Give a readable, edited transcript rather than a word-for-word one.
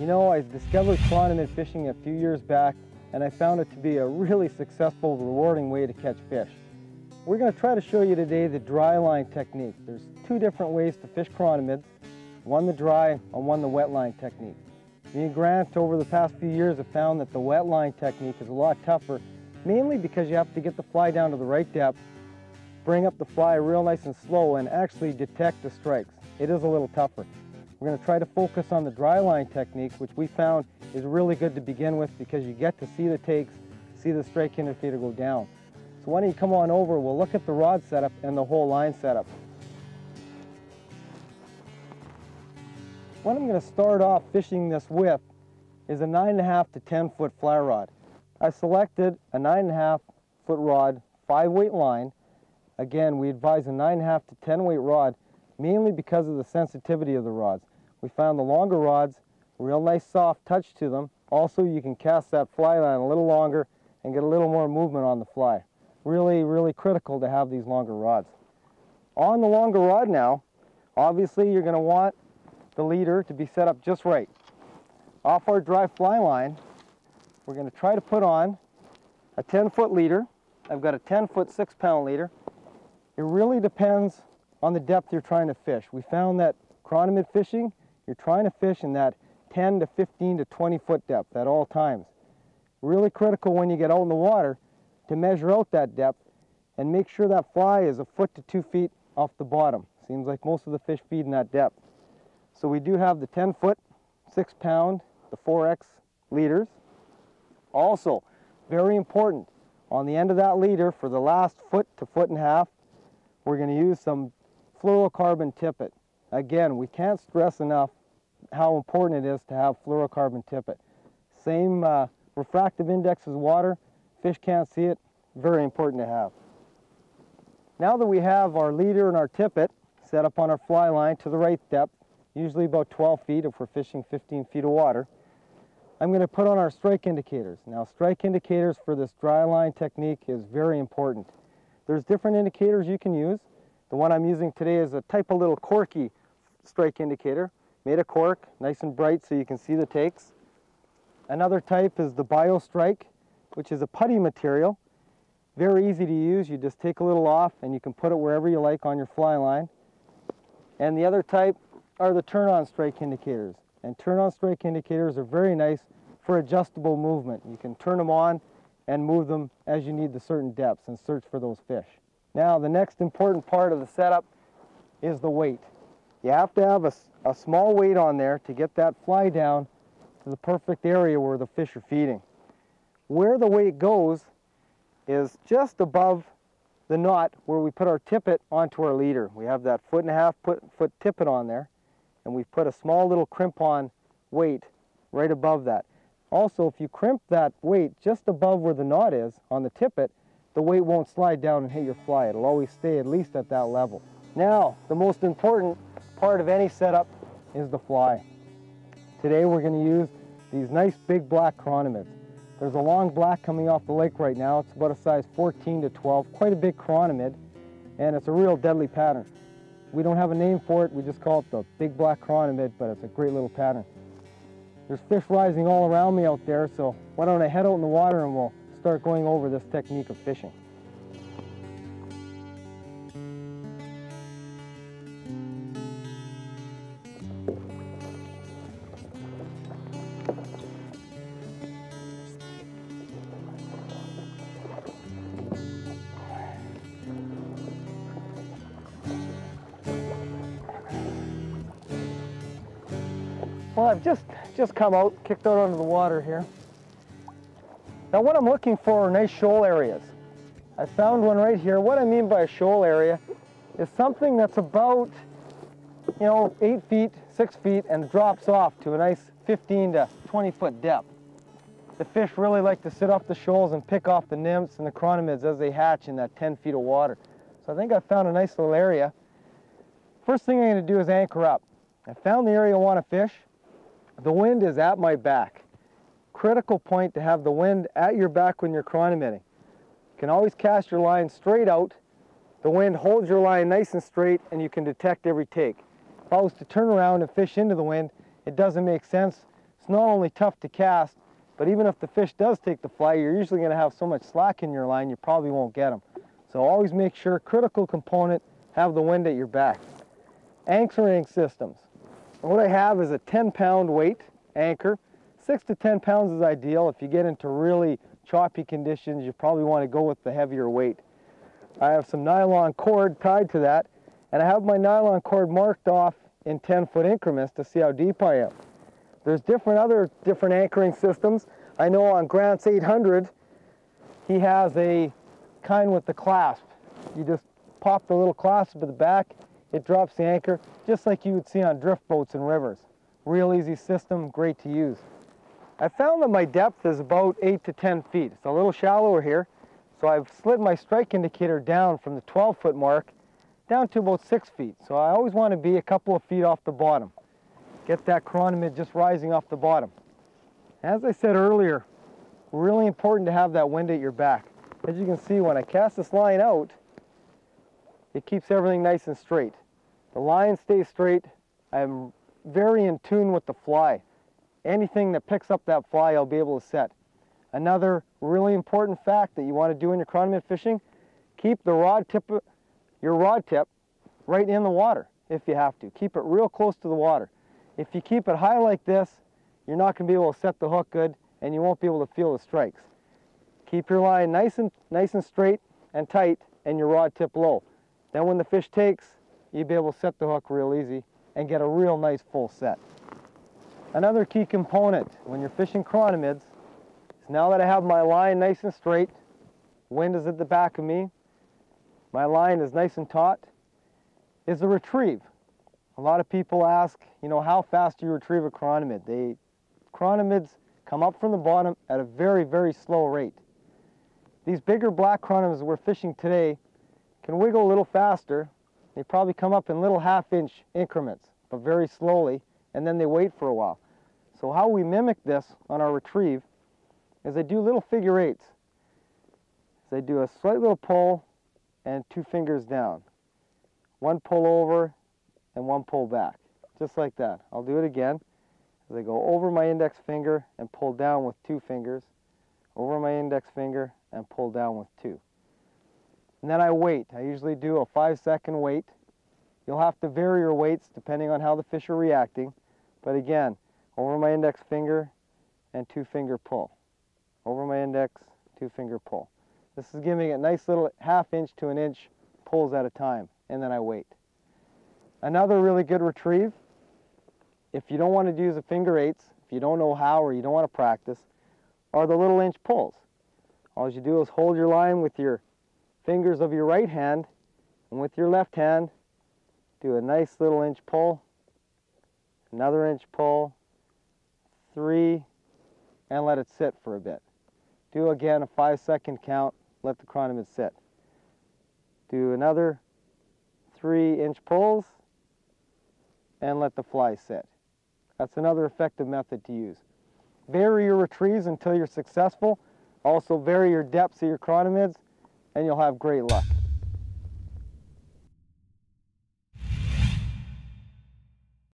You know, I discovered chironomid fishing a few years back, and I found it to be a really successful, rewarding way to catch fish. We're going to try to show you today the dry line technique. There's two different ways to fish chironomids, one the dry and one the wet line technique. Me and Grant over the past few years have found that the wet line technique is a lot tougher, mainly because you have to get the fly down to the right depth, bring up the fly real nice and slow, and actually detect the strikes. It is a little tougher. We're going to try to focus on the dry line technique, which we found is really good to begin with because you get to see the takes, see the strike indicator go down. So why don't you come on over, we'll look at the rod setup and the whole line setup. What I'm going to start off fishing this with is a 9.5 to 10 foot fly rod. I selected a 9.5 foot rod, 5-weight line. Again, we advise a 9.5 to 10 weight rod mainly because of the sensitivity of the rods. We found the longer rods, real nice soft touch to them. Also, you can cast that fly line a little longer and get a little more movement on the fly. Really, really critical to have these longer rods. On the longer rod now, obviously you're going to want the leader to be set up just right. Off our dry fly line, we're going to try to put on a 10-foot leader. I've got a 10-foot 6-pound leader. It really depends on the depth you're trying to fish. We found that chironomid fishing, you're trying to fish in that 10 to 15 to 20 foot depth at all times. Really critical when you get out in the water to measure out that depth and make sure that fly is 1 foot to 2 feet off the bottom. Seems like most of the fish feed in that depth. So we do have the 10-foot, 6-pound, the 4X leaders. Also, very important, on the end of that leader for the last 1 foot to 1.5 feet, we're going to use some fluorocarbon tippet. Again, we can't stress enough how important it is to have fluorocarbon tippet. Same refractive index as water, fish can't see it, very important to have. Now that we have our leader and our tippet set up on our fly line to the right depth, usually about 12 feet if we're fishing 15 feet of water, I'm going to put on our strike indicators. Now, strike indicators for this dry line technique is very important. There's different indicators you can use. The one I'm using today is a type of little corky strike indicator, made of cork, nice and bright so you can see the takes. Another type is the Bio Strike, which is a putty material. Very easy to use. You just take a little off and you can put it wherever you like on your fly line. And the other type are the turn-on strike indicators. And turn-on strike indicators are very nice for adjustable movement. You can turn them on and move them as you need the certain depths and search for those fish. Now, the next important part of the setup is the weight. You have to have a small weight on there to get that fly down to the perfect area where the fish are feeding. Where the weight goes is just above the knot where we put our tippet onto our leader. We have that 1.5 foot tippet on there, and we've put a small little crimp-on weight right above that. Also, if you crimp that weight just above where the knot is on the tippet, the weight won't slide down and hit your fly. It'll always stay at least at that level. Now, the most important part of any setup is the fly. Today we're going to use these nice big black chironomids. There's a long black coming off the lake right now. It's about a size 14 to 12, quite a big chironomid, and it's a real deadly pattern. We don't have a name for it, we just call it the big black chironomid, but it's a great little pattern. There's fish rising all around me out there, so why don't I head out in the water and we'll start going over this technique of fishing. Well, I've just come out, kicked out onto the water here. Now what I'm looking for are nice shoal areas. I found one right here. What I mean by a shoal area is something that's about, 8 feet, 6 feet, and drops off to a nice 15 to 20 foot depth. The fish really like to sit off the shoals and pick off the nymphs and the chironomids as they hatch in that 10 feet of water. So I think I found a nice little area. First thing I'm going to do is anchor up. I found the area I want to fish. The wind is at my back. Critical point to have the wind at your back when you're chironomiding. You can always cast your line straight out. The wind holds your line nice and straight and you can detect every take. If I was to turn around and fish into the wind, it doesn't make sense. It's not only tough to cast, but even if the fish does take the fly, you're usually going to have so much slack in your line you probably won't get them. So always make sure, critical component, have the wind at your back. Anchoring systems. And what I have is a 10-pound weight anchor. 6 to 10 pounds is ideal. If you get into really choppy conditions, you probably want to go with the heavier weight. I have some nylon cord tied to that, and I have my nylon cord marked off in 10-foot increments to see how deep I am. There's other different anchoring systems. I know on Grant's 800, he has a kind with the clasp. You just pop the little clasp at the back, it drops the anchor, just like you would see on drift boats and rivers. Real easy system, great to use. I found that my depth is about 8 to 10 feet. It's a little shallower here, so I've slid my strike indicator down from the 12-foot mark down to about 6 feet. So I always want to be a couple of feet off the bottom. Get that chironomid just rising off the bottom. As I said earlier, really important to have that wind at your back. As you can see, when I cast this line out, it keeps everything nice and straight. The line stays straight. I'm very in tune with the fly. Anything that picks up that fly, I'll be able to set. Another really important fact that you want to do in your chironomid fishing, keep the your rod tip right in the water if you have to. Keep it real close to the water. If you keep it high like this, you're not going to be able to set the hook good, and you won't be able to feel the strikes. Keep your line nice and straight and tight, and your rod tip low. Then when the fish takes, you'll be able to set the hook real easy and get a real nice full set. Another key component when you're fishing chironomids is, now that I have my line nice and straight, wind is at the back of me, my line is nice and taut, is the retrieve. A lot of people ask, how fast do you retrieve a chironomid? Chironomids come up from the bottom at a very, very slow rate. These bigger black chironomids we're fishing today can wiggle a little faster. They probably come up in little half-inch increments, but very slowly, and then they wait for a while. So how we mimic this on our retrieve is I do little figure eights. So I do a slight little pull and 2 fingers down. 1 pull over and 1 pull back, just like that. I'll do it again. As I go over my index finger and pull down with 2 fingers, over my index finger and pull down with 2. And then I wait. I usually do a 5-second wait. You'll have to vary your weights depending on how the fish are reacting. But again, over my index finger and 2-finger pull. Over my index, 2-finger pull. This is giving it nice little half-inch to an inch pulls at a time, and then I wait. Another really good retrieve, if you don't want to use the finger eights, if you don't know how or you don't want to practice, are the little inch pulls. All you do is hold your line with your fingers of your right hand, and with your left hand, do a nice little inch pull, another inch pull, 3, and let it sit for a bit. Do again a 5-second count, let the chironomid sit. Do another 3-inch pulls, and let the fly sit. That's another effective method to use. Vary your retrieves until you're successful. Also vary your depths of your chironomids, and you'll have great luck.